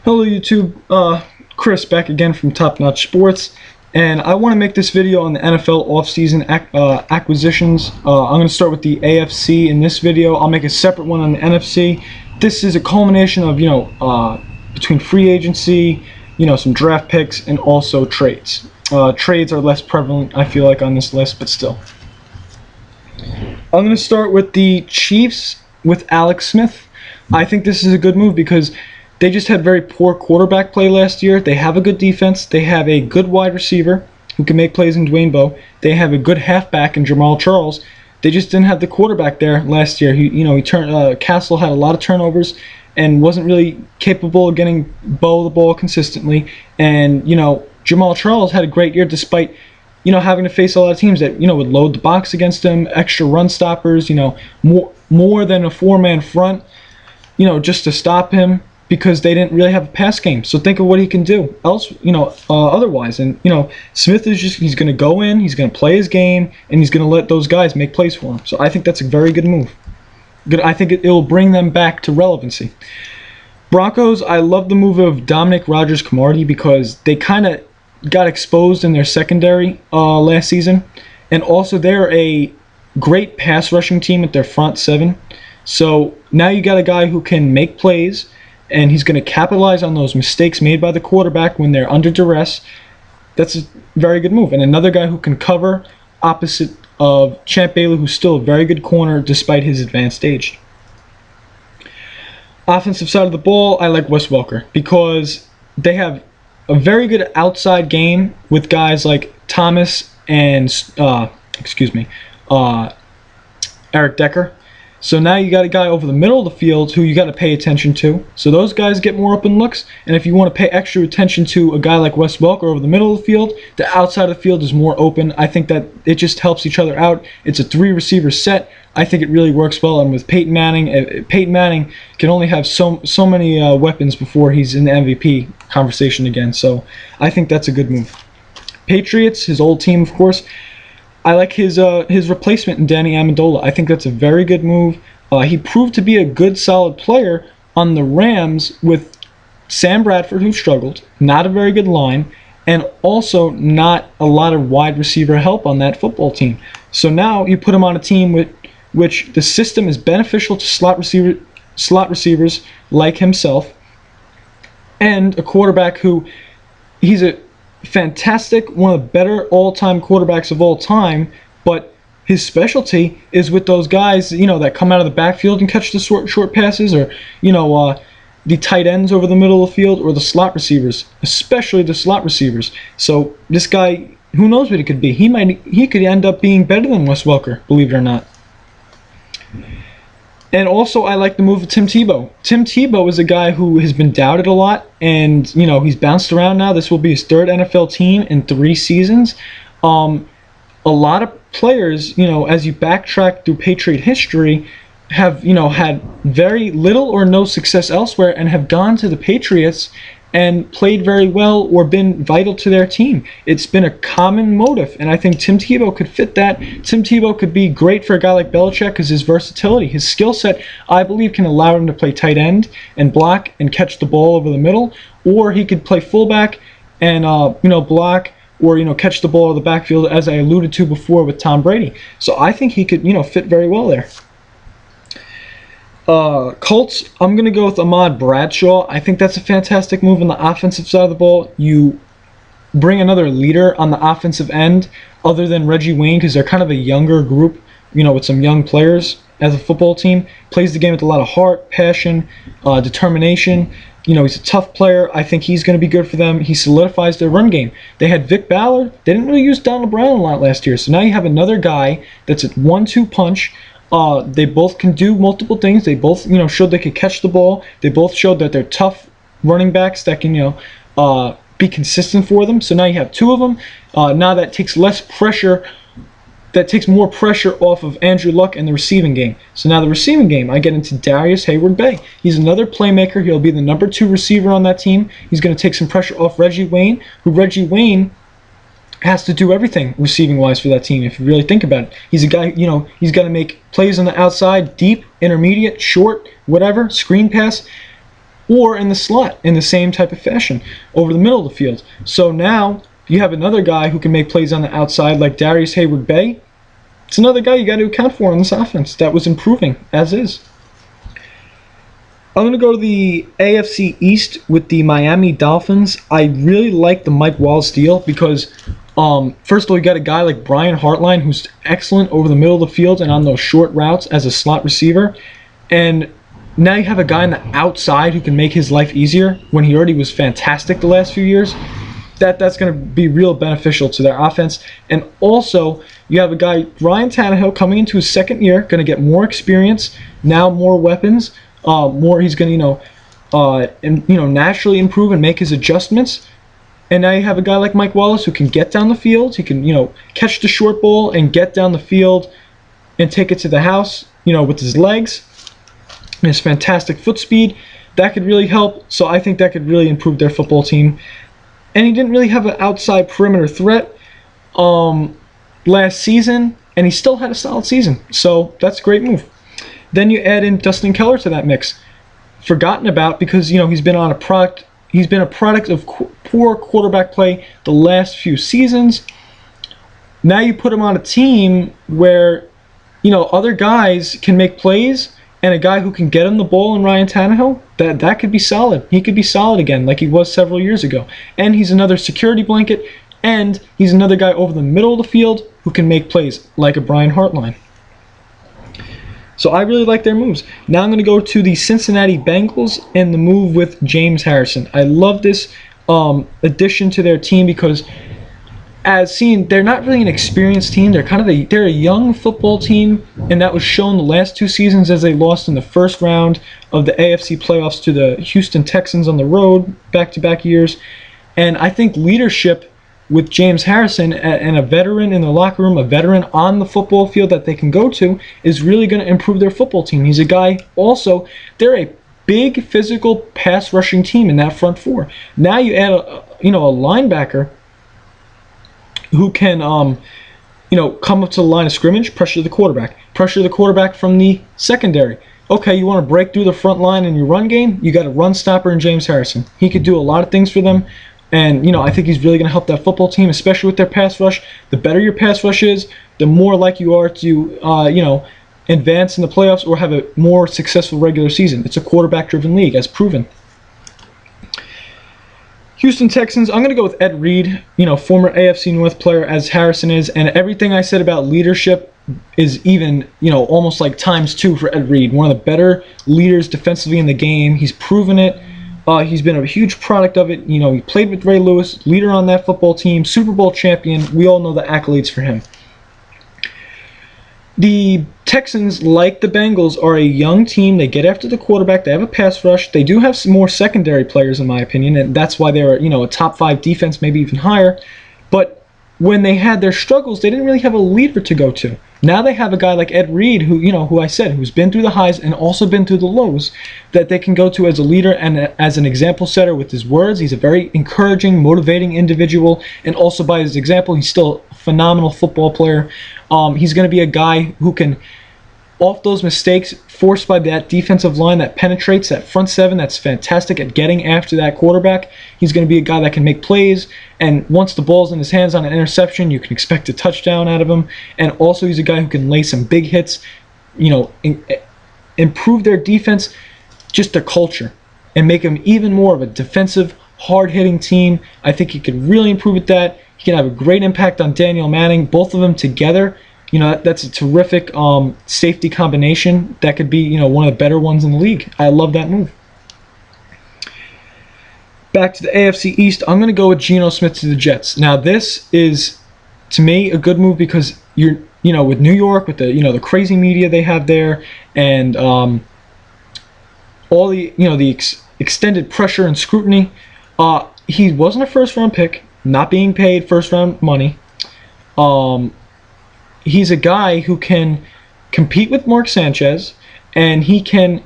Hello YouTube, Chris back again from Top Notch Sports, and I want to make this video on the NFL offseason acquisitions. I'm going to start with the AFC in this video. I'll make a separate one on the NFC. This is a culmination of, between free agency, some draft picks, and also trades. Trades are less prevalent, I feel like, on this list, but still. I'm going to start with the Chiefs with Alex Smith. I think this is a good move because they just had very poor quarterback play last year. They have a good defense. They have a good wide receiver who can make plays in Dwayne Bowe. They have a good halfback in Jamal Charles. They just didn't have the quarterback there last year. Castle had a lot of turnovers and wasn't really capable of getting Bowe the ball consistently. And Jamal Charles had a great year despite having to face a lot of teams that would load the box against him, extra run stoppers, more than a four-man front, just to stop him, because they didn't really have a pass game. So think of what he can do otherwise. And Smith is he's going to go in, he's going to play his game, and he's going to let those guys make plays for him. So I think that's a very good move. I think it will bring them back to relevancy. Broncos, I love the move of Dominic Rodgers-Cromartie because they kind of got exposed in their secondary last season, and also they're a great pass rushing team at their front seven. So now you got a guy who can make plays, and he's going to capitalize on those mistakes made by the quarterback when they're under duress. That's a very good move. And another guy who can cover opposite of Champ Bailey, who's still a very good corner despite his advanced age. Offensive side of the ball, I like Wes Welker because they have a very good outside game with guys like Thomas and Eric Decker. So now you got a guy over the middle of the field who you got to pay attention to. So those guys get more open looks. And if you want to pay extra attention to a guy like Wes Welker over the middle of the field, the outside of the field is more open. I think that it just helps each other out. It's a three-receiver set. I think it really works well. And with Peyton Manning can only have so many weapons before he's in the MVP conversation again. So I think that's a good move. Patriots, his old team, of course. I like his replacement in Danny Amendola. I think that's a very good move. He proved to be a good, solid player on the Rams with Sam Bradford, who struggled, not a very good line, and also not a lot of wide receiver help on that football team. So now you put him on a team with which the system is beneficial to slot receivers like himself, and a quarterback who he's a fantastic, one of the better all-time quarterbacks of all time, but his specialty is with those guys, that come out of the backfield and catch the short passes, or the tight ends over the middle of the field, or the slot receivers, especially the slot receivers. So this guy, who knows what he could be? He could end up being better than Wes Welker, believe it or not. And also, I like the move of Tim Tebow. Tim Tebow is a guy who has been doubted a lot, and he's bounced around now. This will be his third NFL team in 3 seasons. A lot of players, as you backtrack through Patriot history, have had very little or no success elsewhere, and have gone to the Patriots and played very well or been vital to their team. It's been a common motive, and I think Tim Tebow could fit that. Tim Tebow could be great for a guy like Belichick because his versatility, his skill set, I believe, can allow him to play tight end and block and catch the ball over the middle, or he could play fullback and block or catch the ball in the backfield, as I alluded to before with Tom Brady. So I think he could fit very well there. Colts, I'm going to go with Ahmad Bradshaw. I think that's a fantastic move on the offensive side of the ball. You bring another leader on the offensive end other than Reggie Wayne, because they're kind of a younger group, with some young players as a football team. Plays the game with a lot of heart, passion, determination. He's a tough player. I think he's going to be good for them. He solidifies their run game. They had Vic Ballard. They didn't really use Donald Brown a lot last year. So now you have another guy that's a 1-2 punch. They both can do multiple things. They both, showed they could catch the ball. They both showed that they're tough running backs that can, be consistent for them. So now you have 2 of them. Now that takes less pressure. That takes more pressure off of Andrew Luck in the receiving game. So now the receiving game, I get into Darius Hayward-Bay. He's another playmaker. He'll be the number 2 receiver on that team. He's going to take some pressure off Reggie Wayne, has to do everything receiving-wise for that team, if you really think about it. He's a guy, he's got to make plays on the outside, deep, intermediate, short, whatever, screen pass. or in the slot in the same type of fashion over the middle of the field. So now you have another guy who can make plays on the outside like Darius Hayward-Bay. It's another guy you got to account for in this offense that was improving as is. I'm going to go to the AFC East with the Miami Dolphins. I really like the Mike Wallace deal because, first of all, you got a guy like Brian Hartline who's excellent over the middle of the field and on those short routes as a slot receiver. And now you have a guy on the outside who can make his life easier when he already was fantastic the last few years. That's going to be real beneficial to their offense. And also, you have a guy, Ryan Tannehill, coming into his second year, going to get more experience, now more weapons. He's going to naturally improve and make his adjustments. And now you have a guy like Mike Wallace who can get down the field. He can catch the short ball and get down the field and take it to the house with his legs and his fantastic foot speed. That could really help. So I think that could really improve their football team. And he didn't really have an outside perimeter threat last season, and he still had a solid season. So that's a great move. Then you add in Dustin Keller to that mix. Forgotten about because he's been a product of poor quarterback play the last few seasons. Now you put him on a team where other guys can make plays, and a guy who can get him the ball in Ryan Tannehill, that could be solid. He could be solid again like he was several years ago. And he's another security blanket, and he's another guy over the middle of the field who can make plays like a Brian Hartline. So I really like their moves. Now I'm going to go to the Cincinnati Bengals and the move with James Harrison. I love this addition to their team because, as seen, they're not really an experienced team. They're a young football team, and that was shown the last two seasons as they lost in the first round of the AFC playoffs to the Houston Texans on the road back-to-back years. And I think leadership with James Harrison and a veteran in the locker room, a veteran on the football field that they can go to, is really going to improve their football team. He's a guy also, they're a big physical pass rushing team in that front four. Now you add a linebacker who can come up to the line of scrimmage, pressure the quarterback from the secondary. Okay, you want to break through the front line in your run game? You got a run stopper in James Harrison. He could do a lot of things for them. And, I think he's really going to help that football team, especially with their pass rush. The better your pass rush is, the more likely you are to, advance in the playoffs or have a more successful regular season. It's a quarterback-driven league, as proven. Houston Texans, I'm going to go with Ed Reed, former AFC North player as Harrison is. And everything I said about leadership is even, almost like ×2 for Ed Reed. One of the better leaders defensively in the game. He's proven it. He's been a huge product of it. He played with Ray Lewis, leader on that football team, Super Bowl champion. We all know the accolades for him. The Texans, like the Bengals, are a young team. They get after the quarterback. They have a pass rush. They do have some more secondary players, in my opinion, and that's why they're a top 5 defense, maybe even higher. But when they had their struggles, they didn't really have a leader to go to. Now they have a guy like Ed Reed, who I said, who's been through the highs and also been through the lows, that they can go to as a leader and as an example setter with his words. He's a very encouraging, motivating individual, and also by his example, he's still a phenomenal football player. He's going to be a guy who can, off those mistakes forced by that defensive line that penetrates, that front seven that's fantastic at getting after that quarterback, he's going to be a guy that can make plays, and once the ball's in his hands on an interception, you can expect a touchdown out of him. And also he's a guy who can lay some big hits, improve their defense, just their culture, and make them even more of a defensive, hard-hitting team. I think he could really improve at that. He can have a great impact on Daniel Manning. Both of them together, that's a terrific safety combination. That could be, one of the better ones in the league. I love that move. Back to the AFC East, I'm going to go with Geno Smith to the Jets. Now, this is, to me, a good move because you're, with New York, with the, the crazy media they have there, and all the, the extended pressure and scrutiny. He wasn't a first-round pick, not being paid first-round money. He's a guy who can compete with Mark Sanchez, and he can,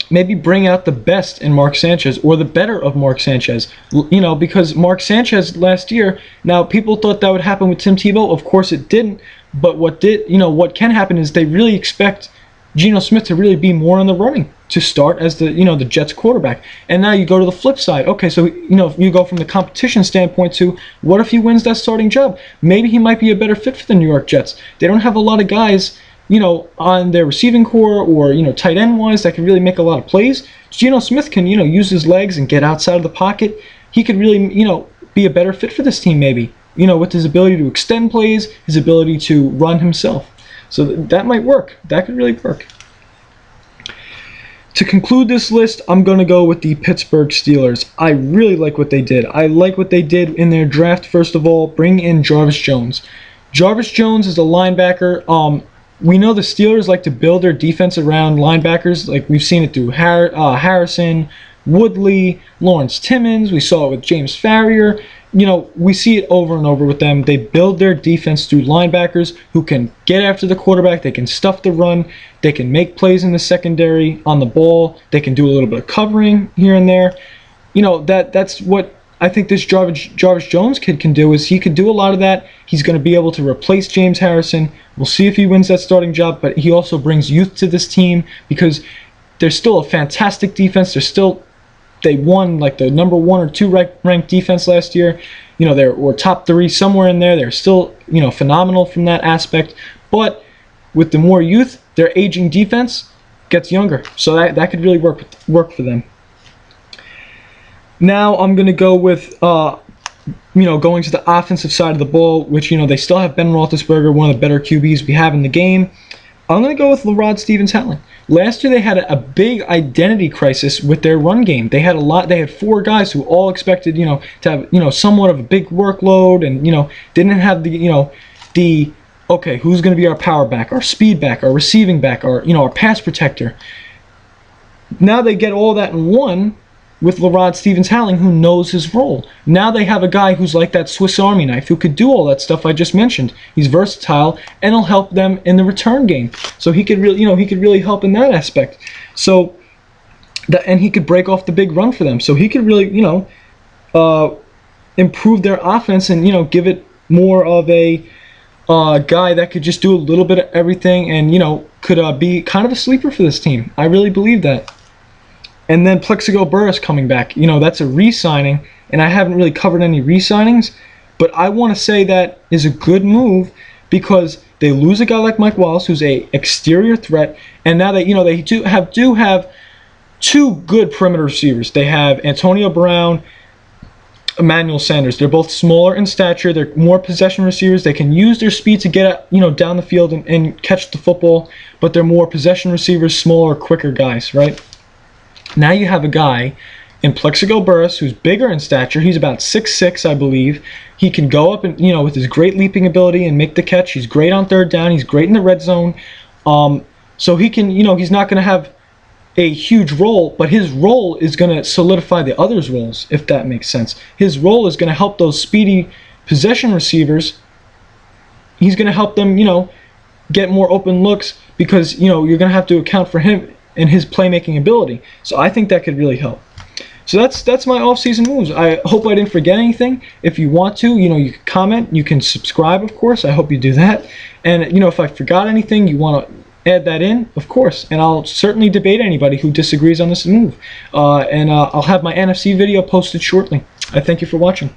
maybe bring out the best in Mark Sanchez or the better of Mark Sanchez. Because Mark Sanchez last year, now people thought that would happen with Tim Tebow. Of course it didn't. But what can happen is they really expect Geno Smith to really be more in the running to start as the the Jets quarterback. And now you go to the flip side. Okay, so you go from the competition standpoint to what if he wins that starting job? Maybe he might be a better fit for the New York Jets. They don't have a lot of guys on their receiving core or tight end wise that can really make a lot of plays. Geno Smith can use his legs and get outside of the pocket. He could really be a better fit for this team maybe. With his ability to extend plays, his ability to run himself. So that might work. That could really work. To conclude this list, I'm going to go with the Pittsburgh Steelers. I really like what they did. I like what they did in their draft, first of all, bring in Jarvis Jones. Jarvis Jones is a linebacker. We know the Steelers like to build their defense around linebackers. Like we've seen it through Harrison, Woodley, Lawrence Timmons. We saw it with James Farrior. We see it over and over with them. They build their defense through linebackers who can get after the quarterback. They can stuff the run. They can make plays in the secondary on the ball. They can do a little bit of covering here and there. That's what I think this Jarvis Jones kid can do. Is he could do a lot of that. He's going to be able to replace James Harrison. We'll see if he wins that starting job, but he also brings youth to this team because they're still a fantastic defense. They won like the number 1 or 2 ranked defense last year. They were top 3 somewhere in there. They're still phenomenal from that aspect. But with the more youth, their aging defense gets younger. So that could really work for them. Now I'm gonna go with going to the offensive side of the ball, which they still have Ben Roethlisberger, one of the better QBs we have in the game. I'm going to go with Rod Stevens-Howling. Last year they had a big identity crisis with their run game. They had 4 guys who all expected, to have, somewhat of a big workload and, didn't have the okay, who's going to be our power back, our speed back, our receiving back, our pass protector. Now they get all that in one with Rod Stevens-Howling, who knows his role. Now they have a guy who's like that Swiss Army knife, who could do all that stuff I just mentioned. He's versatile, and he'll help them in the return game. So he could really help in that aspect. So and he could break off the big run for them. So he could really improve their offense and give it more of a guy that could just do a little bit of everything and could be kind of a sleeper for this team. I really believe that. And then Plexico Burress coming back. That's a re-signing, and I haven't really covered any re-signings, but I want to say that is a good move because they lose a guy like Mike Wallace, who's a exterior threat, and now they do have 2 good perimeter receivers. They have Antonio Brown, Emmanuel Sanders. They're both smaller in stature. They're more possession receivers. They can use their speed to get down the field and catch the football, but they're more possession receivers, smaller, quicker guys, right? Now you have a guy in Plexico Burress who's bigger in stature. He's about 6'6", I believe. He can go up and with his great leaping ability and make the catch. He's great on third down. He's great in the red zone. So he can he's not going to have a huge role, but his role is going to solidify the others' roles, if that makes sense. His role is going to help those speedy possession receivers. He's going to help them get more open looks because you're going to have to account for him and his playmaking ability. So I think that could really help. So that's my off-season moves. I hope I didn't forget anything. If you want to, you can comment, you can subscribe, of course. I hope you do that. And if I forgot anything, you want to add that in, of course. And I'll certainly debate anybody who disagrees on this move. And I'll have my NFC video posted shortly. I thank you for watching.